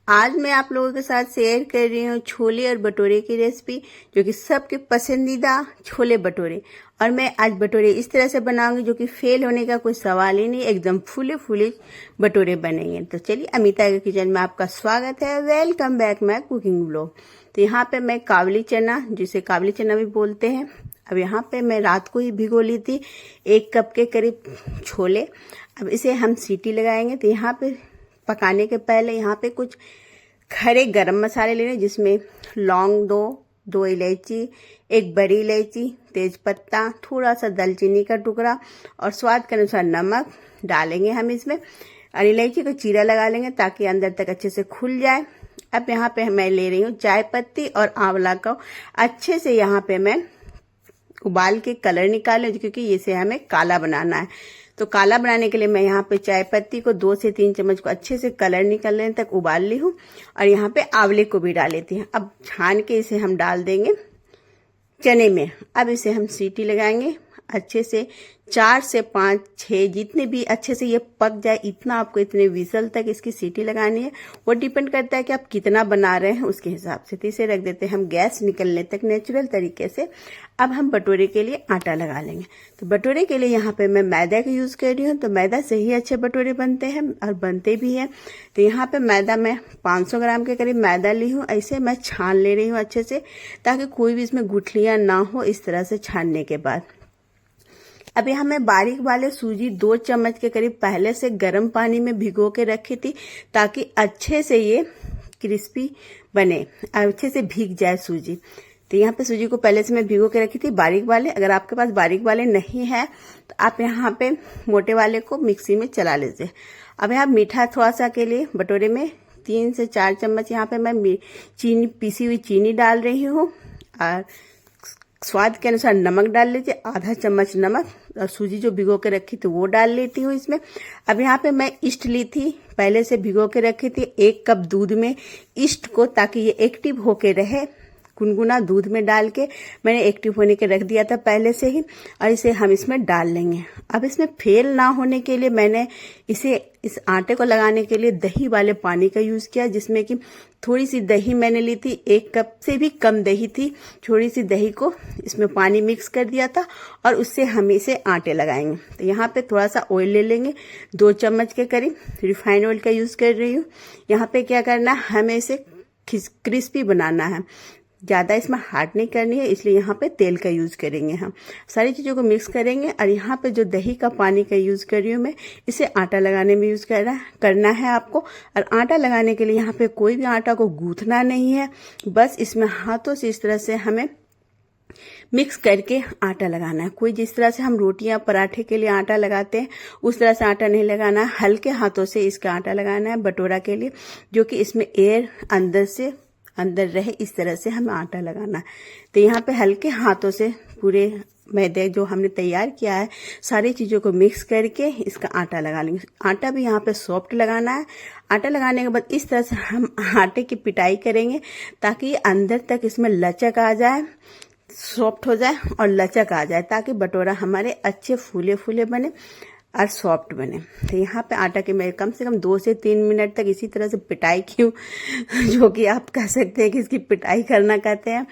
आज मैं आप लोगों के साथ शेयर कर रही हूँ छोले और भटूरे की रेसिपी, जो कि सबके पसंदीदा छोले भटूरे। और मैं आज भटूरे इस तरह से बनाऊंगी जो कि फेल होने का कोई सवाल ही नहीं, एकदम फूले फूले भटूरे बनेंगे। तो चलिए, अमिता के किचन में आपका स्वागत है। Welcome back my cooking blog. तो यहाँ पे मैं काबली चना, जिसे काबली चना भी बोलते हैं, अब यहाँ पे मैं रात को ही भिगो ली थी 1 कप के करीब छोले। अब इसे हम सीटी लगाएंगे। तो यहाँ पे पकाने के पहले यहाँ पे कुछ खड़े गरम मसाले लेने, जिसमें लौंग दो इलायची, एक बड़ी इलायची, तेज पत्ता, थोड़ा सा दालचीनी का टुकड़ा और स्वाद के अनुसार नमक डालेंगे हम इसमें। और इलायची को चीरा लगा लेंगे ताकि अंदर तक अच्छे से खुल जाए। अब यहाँ पे मैं ले रही हूँ चाय पत्ती और आंवला को अच्छे से यहाँ पे मैं उबाल के कलर निकालें, क्योंकि इसे हमें काला बनाना है। तो काला बनाने के लिए मैं यहाँ पे चाय पत्ती को 2 से 3 चम्मच को अच्छे से कलर निकलने तक उबाल ली हूँ। और यहाँ पे आंवले को भी डाल लेती हूँ। अब छान के इसे हम डाल देंगे चने में। अब इसे हम सीटी लगाएंगे अच्छे से 4 से 5 6, जितने भी अच्छे से ये पक जाए इतना आपको इतने विसल तक इसकी सीटी लगानी है। वो डिपेंड करता है कि आप कितना बना रहे हैं उसके हिसाब से। तो इसे रख देते हैं हम गैस निकलने तक नेचुरल तरीके से। अब हम भटूरे के लिए आटा लगा लेंगे। तो भटूरे के लिए यहाँ पे मैं मैदा का यूज कर रही हूँ। तो मैदा से ही अच्छे भटूरे बनते हैं और बनते भी हैं। तो यहाँ पे मैदा मैं 500 ग्राम के करीब मैदा ली हूँ। ऐसे मैं छान ले रही हूँ अच्छे से, ताकि कोई भी इसमें गुठलियां ना हो। इस तरह से छानने के बाद अब यहाँ मैं बारीक वाले सूजी 2 चम्मच के करीब पहले से गर्म पानी में भिगो के रखी थी, ताकि अच्छे से ये क्रिस्पी बने, अच्छे से भीग जाए सूजी। तो यहाँ पे सूजी को पहले से मैं भिगो के रखी थी बारीक वाले। अगर आपके पास बारीक वाले नहीं है तो आप यहाँ पे मोटे वाले को मिक्सी में चला लीजिए। अब यहाँ मीठा थोड़ा सा के लिए भटूरे में 3 से 4 चम्मच यहाँ पे मैं चीनी, पिसी हुई चीनी डाल रही हूँ। और स्वाद के अनुसार नमक डाल लीजिए, आधा चम्मच नमक। और सूजी जो भिगो के रखी थी वो डाल लेती हूँ इसमें। अब यहाँ पे मैं ईस्ट ली थी, पहले से भिगो के रखी थी 1 कप दूध में ईस्ट को, ताकि ये एक्टिव होके रहे। गुनगुना दूध में डाल के मैंने एक्टिव होने के रख दिया था पहले से ही। और इसे हम इसमें डाल लेंगे। अब इसमें फेल ना होने के लिए मैंने इस आटे को लगाने के लिए दही वाले पानी का यूज किया, जिसमें कि थोड़ी सी दही मैंने ली थी, 1 कप से भी कम दही थी। थोड़ी सी दही को इसमें पानी मिक्स कर दिया था और उससे हम इसे आटे लगाएंगे। तो यहाँ पे थोड़ा सा ऑयल ले लेंगे, 2 चम्मच के करीब रिफाइंड ऑयल का यूज कर रही हूँ। यहाँ पे क्या करना है, हमें इसे क्रिस्पी बनाना है, ज़्यादा इसमें हार्ड नहीं करनी है, इसलिए यहाँ पे तेल का यूज़ करेंगे। हम सारी चीज़ों को मिक्स करेंगे। और यहाँ पे जो दही का पानी का यूज़ कर रही हूँ मैं, इसे आटा लगाने में यूज़ करना है आपको। और आटा लगाने के लिए यहाँ पे कोई भी आटा को गूंथना नहीं है, बस इसमें हाथों से इस तरह से हमें मिक्स करके आटा लगाना है। कोई जिस तरह से हम रोटियां पराठे के लिए आटा लगाते हैं उस तरह से आटा नहीं लगाना है, हल्के हाथों से इसका आटा लगाना है भटूरा के लिए, जो कि इसमें एयर अंदर रहे, इस तरह से हमें आटा लगाना है। तो यहाँ पे हल्के हाथों से पूरे मैदे जो हमने तैयार किया है सारी चीज़ों को मिक्स करके इसका आटा लगा लेंगे। आटा भी यहाँ पे सॉफ्ट लगाना है। आटा लगाने के बाद इस तरह से हम आटे की पिटाई करेंगे, ताकि अंदर तक इसमें लचक आ जाए, सॉफ्ट हो जाए और लचक आ जाए, ताकि भटूरा हमारे अच्छे फूले फूले बने और सॉफ्ट बने। तो यहाँ पे आटा के मैं कम से कम 2 से 3 मिनट तक इसी तरह से पिटाई की हूँ, जो कि आप कह सकते हैं कि इसकी पिटाई करना कहते हैं।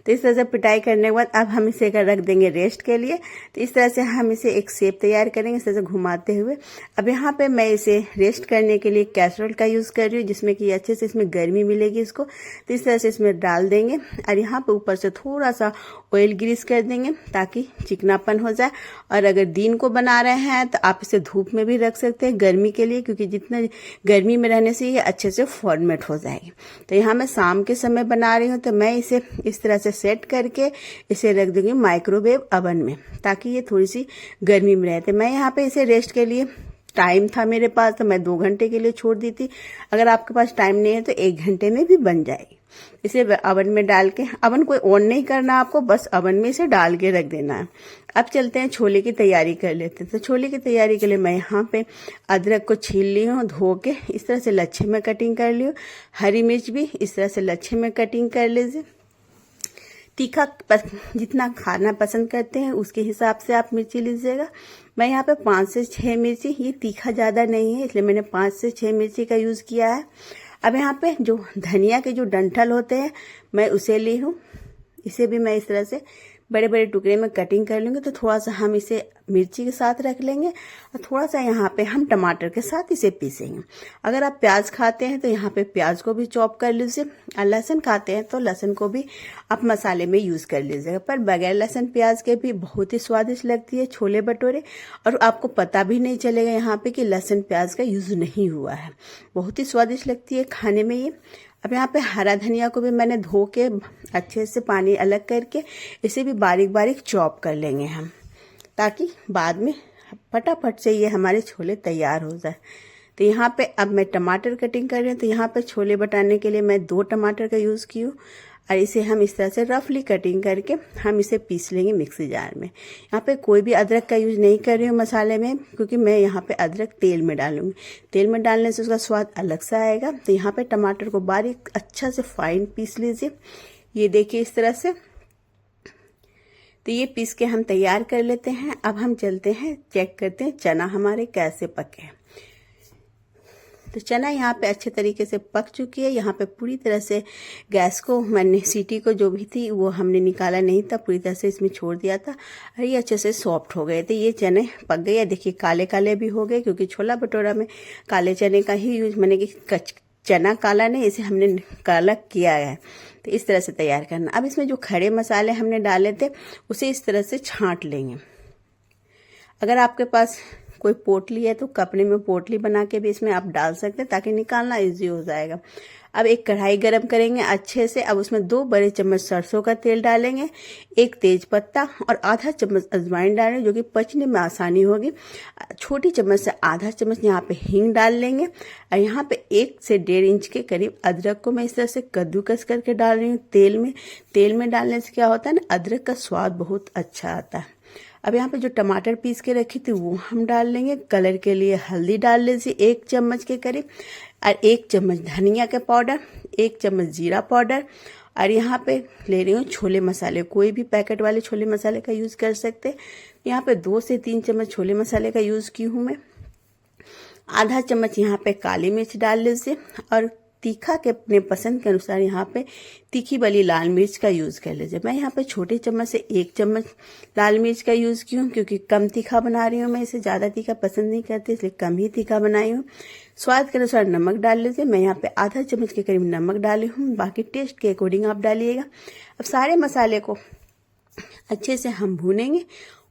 तो इस तरह से पिटाई करने के बाद अब हम इसे रख देंगे रेस्ट के लिए। तो इस तरह से हम इसे एक शेप तैयार करेंगे, इस तरह से घुमाते हुए। अब यहाँ पे मैं इसे रेस्ट करने के लिए कैसरोल का यूज़ कर रही हूँ, जिसमें कि अच्छे से इसमें गर्मी मिलेगी इसको। तो इस तरह से इसमें डाल देंगे और यहाँ पे ऊपर से थोड़ा सा ऑयल ग्रीस कर देंगे, ताकि चिकनापन हो जाए। और अगर दिन को बना रहे हैं तो आप इसे धूप में भी रख सकते हैं गर्मी के लिए, क्योंकि जितना गर्मी में रहने से ये अच्छे से फॉर्मेट हो जाएगी। तो यहाँ मैं शाम के समय बना रही हूँ, तो मैं इसे इस तरह से सेट करके इसे रख दूंगी माइक्रोवेव अवन में, ताकि ये थोड़ी सी गर्मी में रहते। मैं यहाँ पे इसे रेस्ट के लिए टाइम था मेरे पास, तो मैं 2 घंटे के लिए छोड़ दी थी। अगर आपके पास टाइम नहीं है तो 1 घंटे में भी बन जाएगी। इसे अवन में डाल के, अवन कोई ऑन नहीं करना आपको, बस अवन में इसे डाल के रख देना है। अब चलते हैं छोले की तैयारी कर लेते हैं। तो छोले की तैयारी के लिए मैं यहाँ पे अदरक को छील ली हूँ, धो के इस तरह से लच्छे में कटिंग कर ली हूँ। हरी मिर्च भी इस तरह से लच्छे में कटिंग कर लीजिए। तीखा जितना खाना पसंद करते हैं उसके हिसाब से आप मिर्ची लीजिएगा। मैं यहाँ पे 5 से 6 मिर्ची, ये तीखा ज़्यादा नहीं है इसलिए मैंने 5 से 6 मिर्ची का यूज़ किया है। अब यहाँ पे जो धनिया के जो डंठल होते हैं मैं उसे ली हूँ, इसे भी मैं इस तरह से बड़े बड़े टुकड़े में कटिंग कर लूँगी। तो थोड़ा सा हम इसे मिर्ची के साथ रख लेंगे और थोड़ा सा यहाँ पे हम टमाटर के साथ इसे पीसेंगे। अगर आप प्याज खाते हैं तो यहाँ पे प्याज को भी चॉप कर लीजिए, और लहसुन खाते हैं तो लहसुन को भी आप मसाले में यूज़ कर लीजिएगा। पर बगैर लहसुन प्याज के भी बहुत ही स्वादिष्ट लगती है छोले भटूरे, और आपको पता भी नहीं चलेगा यहाँ पे कि लहसुन प्याज का यूज़ नहीं हुआ है। बहुत ही स्वादिष्ट लगती है खाने में ये। अब यहाँ पे हरा धनिया को भी मैंने धो के अच्छे से पानी अलग करके इसे भी बारीक बारीक चॉप कर लेंगे हम, ताकि बाद में फटाफट से ये हमारे छोले तैयार हो जाए। तो यहाँ पे अब मैं टमाटर कटिंग कर रही हूँ। तो यहाँ पे छोले बनाने के लिए मैं 2 टमाटर का यूज़ की हूँ, और इसे हम इस तरह से रफली कटिंग करके हम इसे पीस लेंगे मिक्सी जार में। यहाँ पे कोई भी अदरक का यूज़ नहीं कर रही हूँ मसाले में, क्योंकि मैं यहाँ पे अदरक तेल में डालूंगी। तेल में डालने से उसका स्वाद अलग सा आएगा। तो यहाँ पे टमाटर को बारीक अच्छा से फाइन पीस लीजिए, ये देखिए इस तरह से। तो ये पीस के हम तैयार कर लेते हैं। अब हम चलते हैं चेक करते हैं चना हमारे कैसे पके हैं। तो चना यहाँ पे अच्छे तरीके से पक चुकी है। यहाँ पे पूरी तरह से गैस को मैंने सीटी को जो भी थी वो हमने निकाला नहीं था, पूरी तरह से इसमें छोड़ दिया था, और ये अच्छे से सॉफ्ट हो गए थे। ये चने पक गए। देखिए काले काले भी हो गए, क्योंकि छोला भटूरा में काले चने का ही यूज, मैंने कि चना काला नहीं, इसे हमने काला किया है। तो इस तरह से तैयार करना। अब इसमें जो खड़े मसाले हमने डाले थे उसे इस तरह से छांट लेंगे। अगर आपके पास कोई पोटली है तो कपड़े में पोटली बना के भी इसमें आप डाल सकते हैं, ताकि निकालना इजी हो जाएगा। अब एक कढ़ाई गरम करेंगे अच्छे से। अब उसमें 2 बड़े चम्मच सरसों का तेल डालेंगे, 1 तेज पत्ता और आधा चम्मच अजवाइन डालेंगे, जो कि पचने में आसानी होगी। छोटी चम्मच से आधा चम्मच यहाँ पे हींग डाल लेंगे, और यहाँ पे 1 से 1.5 इंच के करीब अदरक को मैं इस तरह से कद्दूकस करके डाल रही हूँ तेल में। तेल में डालने से क्या होता है ना, अदरक का स्वाद बहुत अच्छा आता है। अब यहाँ पे जो टमाटर पीस के रखी थी वो हम डाल लेंगे। कलर के लिए हल्दी डाल लीजिए 1 चम्मच के करीब, और 1 चम्मच धनिया का पाउडर, 1 चम्मच जीरा पाउडर, और यहाँ पे ले रही हूँ छोले मसाले। कोई भी पैकेट वाले छोले मसाले का यूज़ कर सकते हैं। यहाँ पे 2 से 3 चम्मच छोले मसाले का यूज़ की हूँ मैं। आधा चम्मच यहाँ पे काली मिर्च डाल लीजिए, और तीखा के अपने पसंद के अनुसार यहाँ पे तीखी वाली लाल मिर्च का यूज़ कर लीजिए। मैं यहाँ पे छोटे चम्मच से 1 चम्मच लाल मिर्च का यूज़ की हूँ, क्योंकि कम तीखा बना रही हूँ मैं, इसे ज़्यादा तीखा पसंद नहीं करती, इसलिए कम ही तीखा बनाई हूँ। स्वाद के अनुसार नमक डाल लीजिए। मैं यहाँ पे आधा चम्मच के करीब नमक डाली हूँ, बाकी टेस्ट के अकॉर्डिंग आप डालिएगा। अब सारे मसाले को अच्छे से हम भूनेंगे,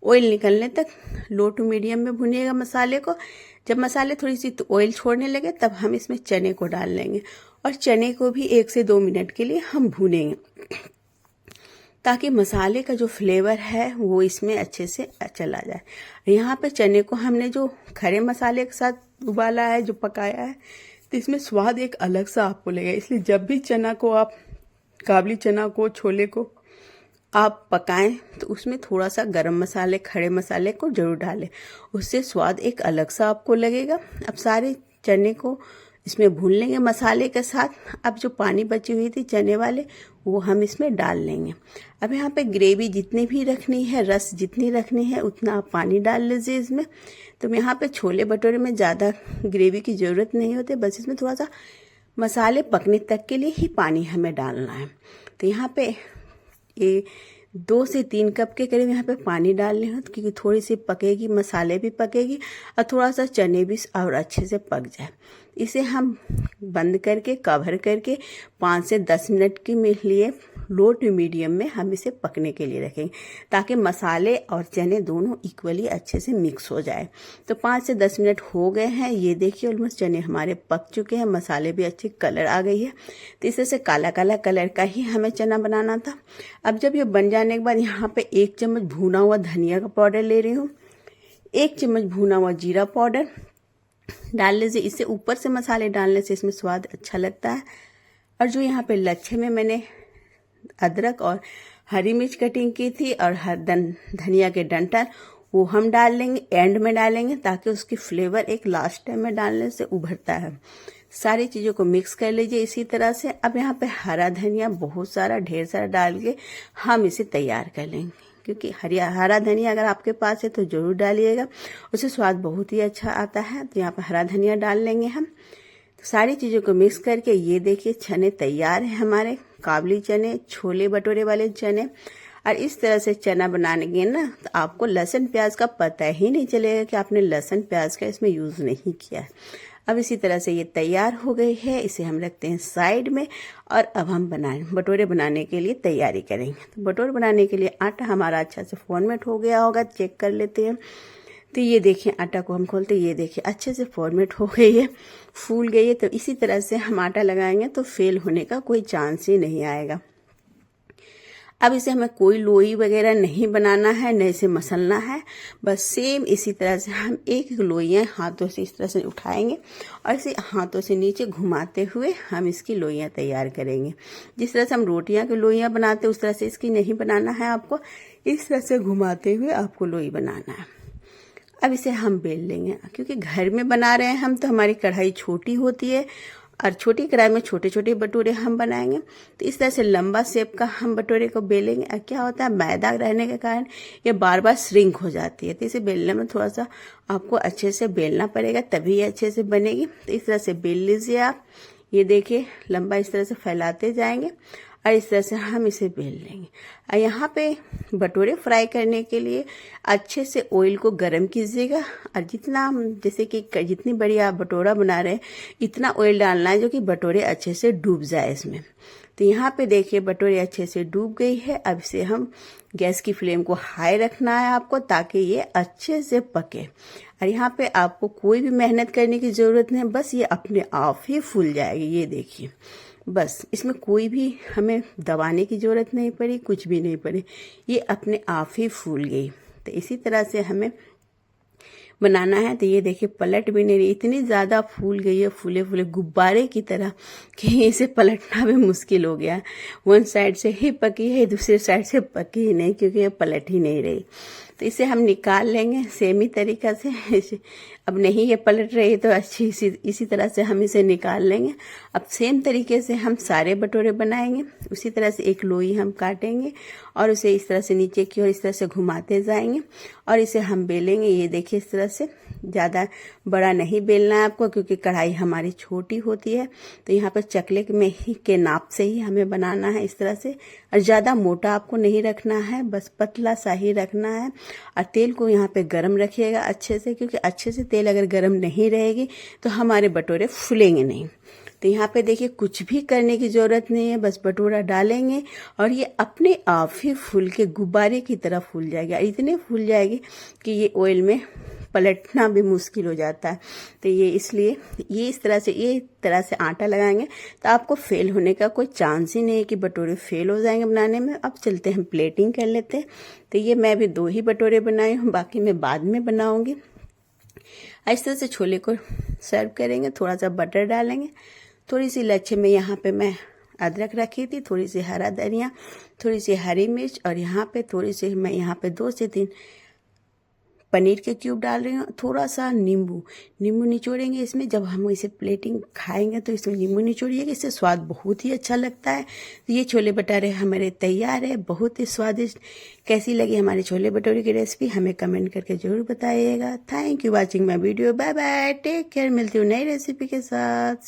ऑयल निकलने तक लो टू मीडियम में भुनिएगा मसाले को। जब मसाले थोड़ी सी ऑयल छोड़ने लगे तब हम इसमें चने को डाल लेंगे, और चने को भी 1 से 2 मिनट के लिए हम भूनेंगे, ताकि मसाले का जो फ्लेवर है वो इसमें अच्छे से चला जाए। यहाँ पे चने को हमने जो खड़े मसाले के साथ उबाला है, जो पकाया है, तो इसमें स्वाद एक अलग सा आपको लगेगा। इसलिए जब भी चना को आप, काबली चना को, छोले को आप पकाएं तो उसमें थोड़ा सा गरम मसाले, खड़े मसाले को जरूर डालें, उससे स्वाद एक अलग सा आपको लगेगा। अब सारे चने को इसमें भून लेंगे मसाले के साथ। अब जो पानी बची हुई थी चने वाले वो हम इसमें डाल लेंगे। अब यहाँ पे ग्रेवी जितनी भी रखनी है, रस जितनी रखनी है, उतना आप पानी डाल लीजिए इसमें। तो यहाँ पे छोले भटूरे में ज़्यादा ग्रेवी की ज़रूरत नहीं होती, बस इसमें थोड़ा सा मसाले पकने तक के लिए ही पानी हमें डालना है। तो यहाँ पे ये 2 से 3 कप के करीब यहाँ पे पानी डालने हैं, क्योंकि थोड़ी सी पकेगी, मसाले भी पकेगी और थोड़ा सा चने भी और अच्छे से पक जाए। इसे हम बंद करके कवर करके 5 से 10 मिनट के लिए लो टू मीडियम में हम इसे पकने के लिए रखेंगे, ताकि मसाले और चने दोनों इक्वली अच्छे से मिक्स हो जाए। तो 5 से 10 मिनट हो गए हैं। ये देखिए ऑलमोस्ट चने हमारे पक चुके हैं, मसाले भी अच्छे कलर आ गई है। तो इस तरह से काला काला कलर का ही हमें चना बनाना था। अब जब ये बन जाने के बाद यहाँ पे 1 चम्मच भुना हुआ धनिया का पाउडर ले रही हूँ, 1 चम्मच भुना हुआ जीरा पाउडर डाल लीजिए। इससे ऊपर से मसाले डालने से इसमें स्वाद अच्छा लगता है। और जो यहाँ पे लच्छे में मैंने अदरक और हरी मिर्च कटिंग की थी और धनिया के डंठल, वो हम डाल लेंगे, एंड में डालेंगे, ताकि उसकी फ्लेवर एक लास्ट टाइम में डालने से उभरता है। सारी चीज़ों को मिक्स कर लीजिए इसी तरह से। अब यहाँ पे हरा धनिया बहुत सारा, ढेर सारा डाल के हम इसे तैयार कर लेंगे, क्योंकि हरा धनिया अगर आपके पास है तो ज़रूर डालिएगा, उससे स्वाद बहुत ही अच्छा आता है। तो यहाँ पर हरा धनिया डाल लेंगे हम। तो सारी चीज़ों को मिक्स करके ये देखिए चने तैयार है हमारे, काबुली चने, छोले भटूरे वाले चने। और इस तरह से चना बनाएंगे ना तो आपको लहसुन प्याज का पता ही नहीं चलेगा कि आपने लहसुन प्याज का इसमें यूज़ नहीं किया है। अब इसी तरह से ये तैयार हो गई है, इसे हम रखते हैं साइड में। और अब हम भटूरे बनाने के लिए तैयारी करेंगे। तो भटूरे बनाने के लिए आटा हमारा अच्छा से फॉर्मेट हो गया होगा, चेक कर लेते हैं। तो ये देखिए आटा को हम खोलते, ये देखिए अच्छे से फॉर्मेट हो गई है, फूल गई है। तो इसी तरह से हम आटा लगाएंगे तो फेल होने का कोई चांस ही नहीं आएगा। अब इसे हमें कोई लोई वगैरह नहीं बनाना है, न इसे मसलना है, बस सेम इसी तरह से हम एक एक लोइयाँ हाथों से इस तरह से उठाएंगे और इसे हाथों से नीचे घुमाते हुए हम इसकी लोइयाँ तैयार करेंगे। जिस तरह से हम रोटियां की लोइयाँ बनाते हैं उस तरह से इसकी नहीं बनाना है आपको, इस तरह से घुमाते हुए आपको लोई बनाना है। अब इसे हम बेल लेंगे, क्योंकि घर में बना रहे हैं हम तो हमारी कढ़ाई छोटी होती है और छोटी कढ़ाई में छोटे छोटे भटूरे हम बनाएंगे। तो इस तरह से लंबा शेप का हम भटूरे को बेलेंगे। और क्या होता है, मैदा रहने के कारण ये बार बार श्रिंक हो जाती है, तो इसे बेलने में थोड़ा सा आपको अच्छे से बेलना पड़ेगा, तभी ये अच्छे से बनेगी। तो इस तरह से बेल लीजिए आप, ये देखिए लंबा इस तरह से फैलाते जाएंगे और इस तरह से हम इसे बेल लेंगे। और यहाँ पे भटूरे फ्राई करने के लिए अच्छे से ऑयल को गर्म कीजिएगा और जितना जैसे कि जितनी बड़ी आप भटूरा बना रहे हैं इतना ऑयल डालना है जो कि भटूरे अच्छे से डूब जाए इसमें। तो यहाँ पे देखिए भटूरे अच्छे से डूब गई है। अब इसे हम गैस की फ्लेम को हाई रखना है आपको, ताकि ये अच्छे से पके। और यहाँ पे आपको कोई भी मेहनत करने की ज़रूरत नहीं, बस ये अपने आप ही फूल जाएगी। ये देखिए, बस इसमें कोई भी हमें दबाने की ज़रूरत नहीं पड़ी, कुछ भी नहीं पड़ी, ये अपने आप ही फूल गई। तो इसी तरह से हमें बनाना है। तो ये देखिए पलट भी नहीं रही, इतनी ज़्यादा फूल गई है, फूले फूले गुब्बारे की तरह कि इसे पलटना भी मुश्किल हो गया। वन साइड से ही पकी है, दूसरे साइड से पकी ही नहीं, क्योंकि ये पलट ही नहीं रही। तो इसे हम निकाल लेंगे सेम ही तरीका से। अब नहीं ये पलट रही तो अच्छी इसी तरह से हम इसे निकाल लेंगे। अब सेम तरीके से हम सारे भटूरे बनाएंगे। उसी तरह से एक लोई हम काटेंगे और उसे इस तरह से नीचे की ओर इस तरह से घुमाते जाएंगे और इसे हम बेलेंगे। ये देखिए इस तरह से, ज़्यादा बड़ा नहीं बेलना है आपको, क्योंकि कढ़ाई हमारी छोटी होती है। तो यहाँ पर चकले में ही के नाप से ही हमें बनाना है इस तरह से। और ज़्यादा मोटा आपको नहीं रखना है, बस पतला सा ही रखना है। और तेल को यहाँ पे गरम रखिएगा अच्छे से, क्योंकि अच्छे से तेल अगर गरम नहीं रहेगी तो हमारे भटूरे फूलेंगे नहीं। तो यहाँ पे देखिए कुछ भी करने की ज़रूरत नहीं है, बस भटूरा डालेंगे और ये अपने आप ही फूल के गुब्बारे की तरह फूल जाएगी। और इतने फूल जाएगी कि ये ऑयल में पलटना भी मुश्किल हो जाता है। तो ये इसलिए ये इस तरह से आटा लगाएंगे तो आपको फेल होने का कोई चांस ही नहीं है कि भटूरे फेल हो जाएंगे बनाने में। अब चलते हैं प्लेटिंग कर लेते हैं। तो ये मैं अभी 2 ही भटूरे बनाई हूँ, बाकी मैं बाद में बनाऊंगी। इस तरह से छोले को सर्व करेंगे, थोड़ा सा बटर डालेंगे, थोड़ी सी लच्छे में यहाँ पे मैं अदरक रखी थी, थोड़ी सी हरा धनिया, थोड़ी सी हरी मिर्च और यहाँ पे थोड़ी सी मैं यहाँ पे 2 से 3 पनीर के क्यूब डाल रही हूँ। थोड़ा सा नींबू निचोड़ेंगे इसमें। जब हम इसे प्लेटिंग खाएंगे तो इसमें नींबू निचोड़िएगा, इससे स्वाद बहुत ही अच्छा लगता है। तो ये छोले भटूरे हमारे तैयार है, बहुत ही स्वादिष्ट। कैसी लगी हमारे छोले भटूरे की रेसिपी हमें कमेंट करके जरूर बताइएगा। Thank you watching my video. Bye bye, take care. मिलती हूँ नई रेसिपी के साथ।